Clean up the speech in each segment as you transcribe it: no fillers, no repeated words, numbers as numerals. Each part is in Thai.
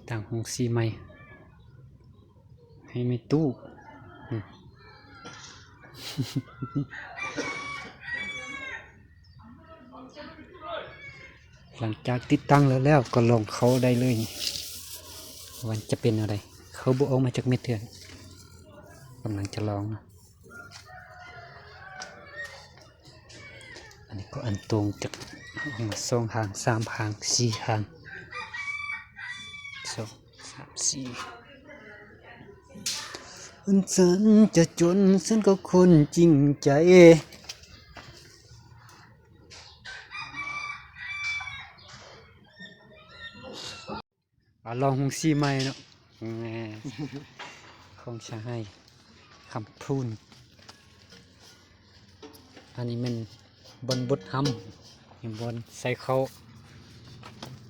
ต่างหงสีใหม่ให้ไม่ตู้หลังจากติดตั้งแล้วก็ลองเขาได้เลยวันจะเป็นอะไรเขาบุกออกมาจากเม็ดเถื่อนกำลังจะลองนะอันนี้ก็อันตรงจากออกมา2 หาง 3 หาง 4 หาง2 3 4ฉันจะจนฉันก็คนจริงใจลองหงสีใหม่เนาะคงใช้คำพูนอันนี้มันบนบดทำยังบนใส่เขา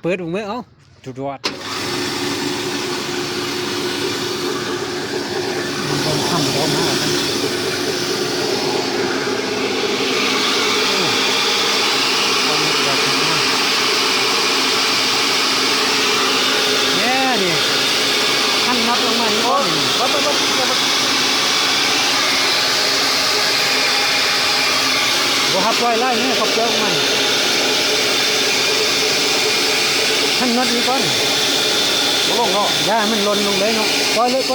เปิดออกมาเอาจุดวัดมันบนทำออกมาเนี่ยท่านนับลงมาอีกคนบ่ฮับไว้ไล่เนี่ยขับเจ้ามันท่านนัดนี้ก่อนบ่ลงเนาะย่ามันหล่นลงเลยเนาะปล่อยเลยเ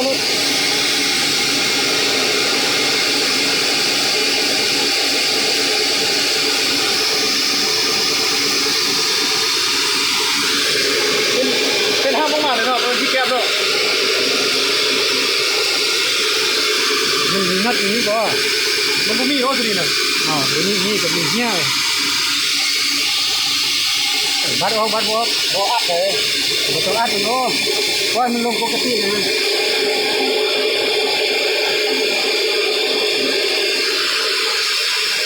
ป็นห้ามมากๆเลยเนาะเป็นที่แก้มเนาะมันมีนัดนี้ก็มันบ่มีเนาะสิน่ะเดี๋ยวนี้กับมีเหี้ยบัดออกบ่อัดเลยบ่ต้องอัดเนาะปล่อยมันลงปกติเลย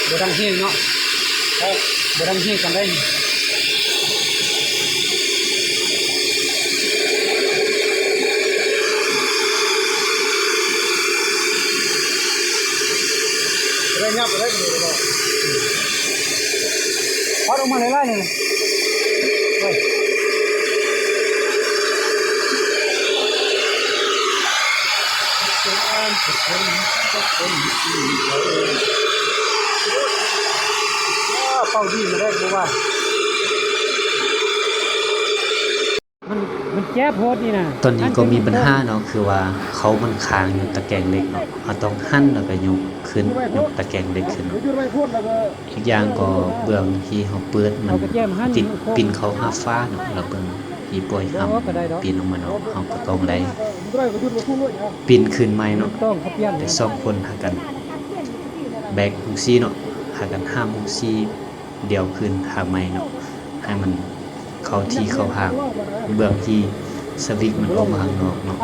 บ่ดังเฮียเนาะบ่ดังเฮียกันได้ได้ยับได้เลยเนาะพัดออกมาไล่ๆเลยเฮ้ยเป้าดีมาได้บ่ว่ามันแก้โพดนี่นะตอนนี้ก็มีปัญหาเนาะคือว่าเขามันค้างอยู่ตะแกรงเหล็กเนาะเราต้องหั่นแล้วก็ยกขึ้นยกตะแกรงเหล็กขึ้นอีกอย่างก็เบื้องที่เขาเปิดมันติดปิ่นเขาหาฟ้าเนาะแล้วเบื้องที่ปล่อยห้ำปิ่นออกมาเนาะเขาก็ต้องได้ปิ่นขึ้นใหม่เนาะแต่2 คนหากันแบกฮุกซี่เนาะหากันห้ามฮุกซี่เดียวขึ้นหาใหม่เนาะให้มันเข้าที่เข้าหางเบื้องที่สวิตช์มันออกมาข้างนอกเนาะ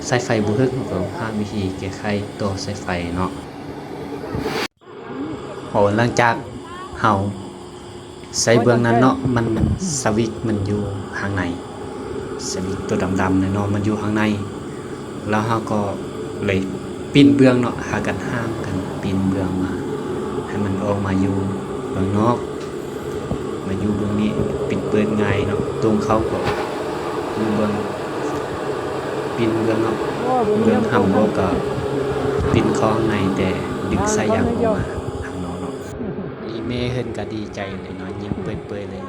สายไฟบ่ฮึกก็หาวิธีแก้ไขต่อสายไฟเนาะหลังจากเฮาใส่เบื้องนั้นเนาะมันสวิตช์มันอยู่ข้างในสวิตช์ตัวดำๆเนาะมันอยู่ข้างในแล้วเฮาก็เลยปิ้นเบื้องเนาะหากันห้ามกันปิ้นเบื้องมาให้มันออกมาอยู่เบื้องนอกมาอยู่เบื้องนี้ปิดเปิดง่ายเนาะตรงเขาก็อยู่เบื้องปิ้นเบื้องเนาะเบื้องห้ำก็ปิ้นเข้าข้างในแต่ดึงสายยางออกมาทางนอกเนาะอีเมเฮิรนก็ดีใจเลยเนาะยิ้มเปื่อยๆเลย